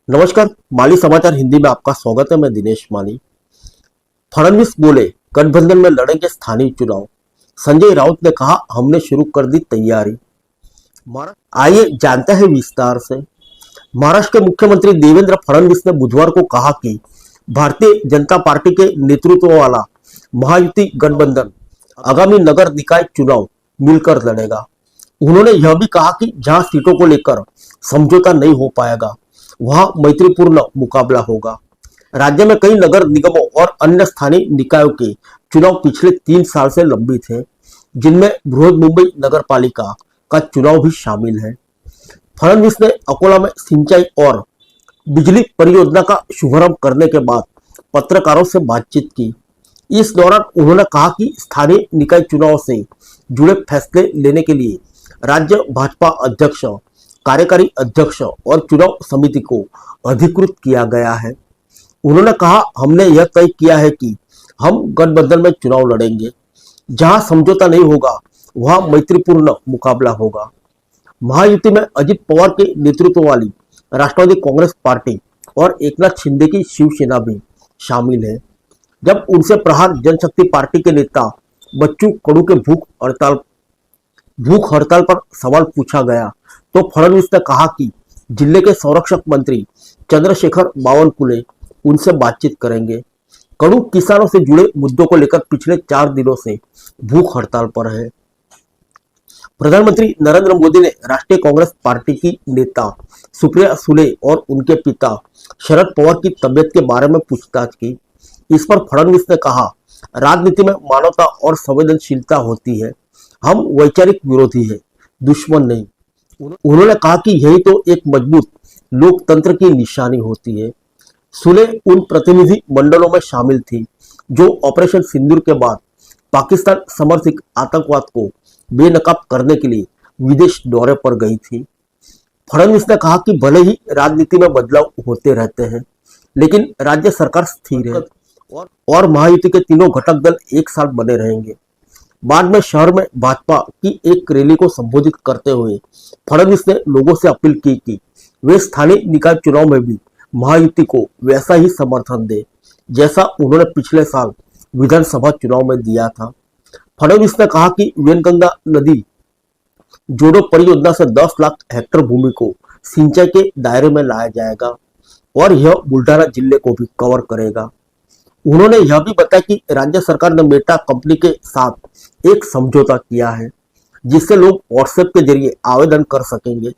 नमस्कार, माली समाचार हिंदी में आपका स्वागत है। मैं दिनेश माली। फडणवीस बोले, गठबंधन में लड़ेंगे स्थानीय चुनाव। संजय राउत ने कहा, हमने शुरू कर दी तैयारी। आइए जानते हैं विस्तार से। महाराष्ट्र के मुख्यमंत्री देवेंद्र फडणवीस ने बुधवार को कहा कि भारतीय जनता पार्टी के नेतृत्व वाला महायुति गठबंधन आगामी नगर निकाय चुनाव मिलकर लड़ेगा। उन्होंने यह भी कहा कि जहां सीटों को लेकर समझौता नहीं हो पाएगा, वहां मैत्रीपूर्ण मुकाबला होगा। राज्य में कई नगर निगमों और अन्य स्थानीय निकायों के चुनाव पिछले 3 साल से लंबित है, जिनमें बृहद मुंबई नगर पालिका का चुनाव भी शामिल है। फडणवीस ने अकोला में सिंचाई और बिजली परियोजना का शुभारंभ करने के बाद पत्रकारों से बातचीत की। इस दौरान उन्होंने कहा कि स्थानीय निकाय चुनाव से जुड़े फैसले लेने के लिए राज्य भाजपा अध्यक्ष, कार्यकारी अध्यक्ष और चुनाव समिति को अधिकृत किया गया है। उन्होंने कहा, हमने यह तय किया है कि हम गठबंधन में चुनाव लड़ेंगे। जहां समझौता नहीं होगा, वहां मैत्रीपूर्ण मुकाबला होगा। महायुति में अजित पवार के नेतृत्व वाली राष्ट्रवादी कांग्रेस पार्टी और एकनाथ शिंदे की शिवसेना भी शामिल है। जब उनसे प्रहार जनशक्ति पार्टी के नेता बच्चू कडू के भूख हड़ताल पर सवाल पूछा गया तो फडणवीस ने कहा कि जिले के संरक्षक मंत्री चंद्रशेखर बावनकुले उनसे बातचीत करेंगे। कडू किसानों से जुड़े मुद्दों को लेकर पिछले 4 दिनों से भूख हड़ताल पर है। प्रधानमंत्री नरेंद्र मोदी ने राष्ट्रीय कांग्रेस पार्टी की नेता सुप्रिया सुले और उनके पिता शरद पवार की तबियत के बारे में पूछताछ की। इस पर फडणवीस ने कहा, राजनीति में मानवता और संवेदनशीलता होती है। हम वैचारिक विरोधी हैं, दुश्मन नहीं। उन्होंने कहा कि यही तो एक मजबूत लोकतंत्र की निशानी होती है। सुले उन प्रतिनिधि मंडलों में शामिल थी जो ऑपरेशन सिंदूर के बाद पाकिस्तान समर्थित आतंकवाद को बेनकाब करने के लिए विदेश दौरे पर गई थी। फडणवीस ने कहा कि भले ही राजनीति में बदलाव होते रहते हैं, लेकिन राज्य सरकार स्थिर है और महायुति के तीनों घटक दल एक साथ बने रहेंगे। बाद में शहर में भाजपा की एक रैली को संबोधित करते हुए फडणवीस ने लोगों से अपील की कि वे स्थानीय निकाय चुनाव में भी महायुति को वैसा ही समर्थन दे जैसा उन्होंने पिछले साल विधानसभा चुनाव में दिया था। फडणवीस ने कहा कि वेनगंगा नदी जोड़ो परियोजना से 10 लाख हेक्टेयर भूमि को सिंचाई के दायरे में लाया जाएगा और यह बुल्ढाना जिले को भी कवर करेगा। उन्होंने यह भी बताया कि राज्य सरकार ने मेटा कंपनी के साथ एक समझौता किया है, जिससे लोग व्हाट्सएप के जरिए आवेदन कर सकेंगे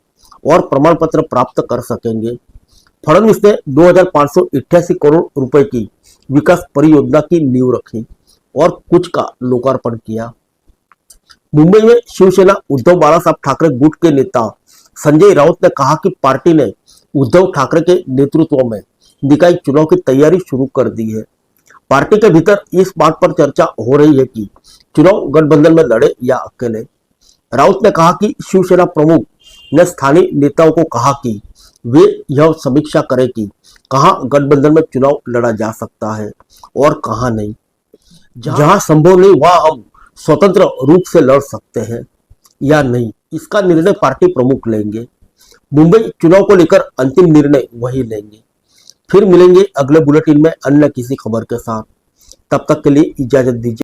और प्रमाण पत्र प्राप्त कर सकेंगे। फडणवीस ने 2588 करोड़ रुपए की विकास परियोजना की नींव रखी और कुछ का लोकार्पण किया। मुंबई में शिवसेना उद्धव बालासाहेब ठाकरे गुट के नेता संजय राउत ने कहा कि पार्टी ने उद्धव ठाकरे के नेतृत्व में निकाय चुनाव की तैयारी शुरू कर दी है। पार्टी के भीतर इस बात पर चर्चा हो रही है कि चुनाव गठबंधन में लड़े या अकेले। राउत ने कहा कि शिवसेना प्रमुख ने स्थानीय नेताओं को कहा कि वे यह समीक्षा करें कि कहां गठबंधन में चुनाव लड़ा जा सकता है और कहां नहीं। जहां संभव नहीं वहां हम स्वतंत्र रूप से लड़ सकते हैं या नहीं, इसका निर्णय पार्टी प्रमुख लेंगे। मुंबई चुनाव को लेकर अंतिम निर्णय वही लेंगे। फिर मिलेंगे अगले बुलेटिन में अन्य किसी खबर के साथ। तब तक के लिए इजाजत दीजिए।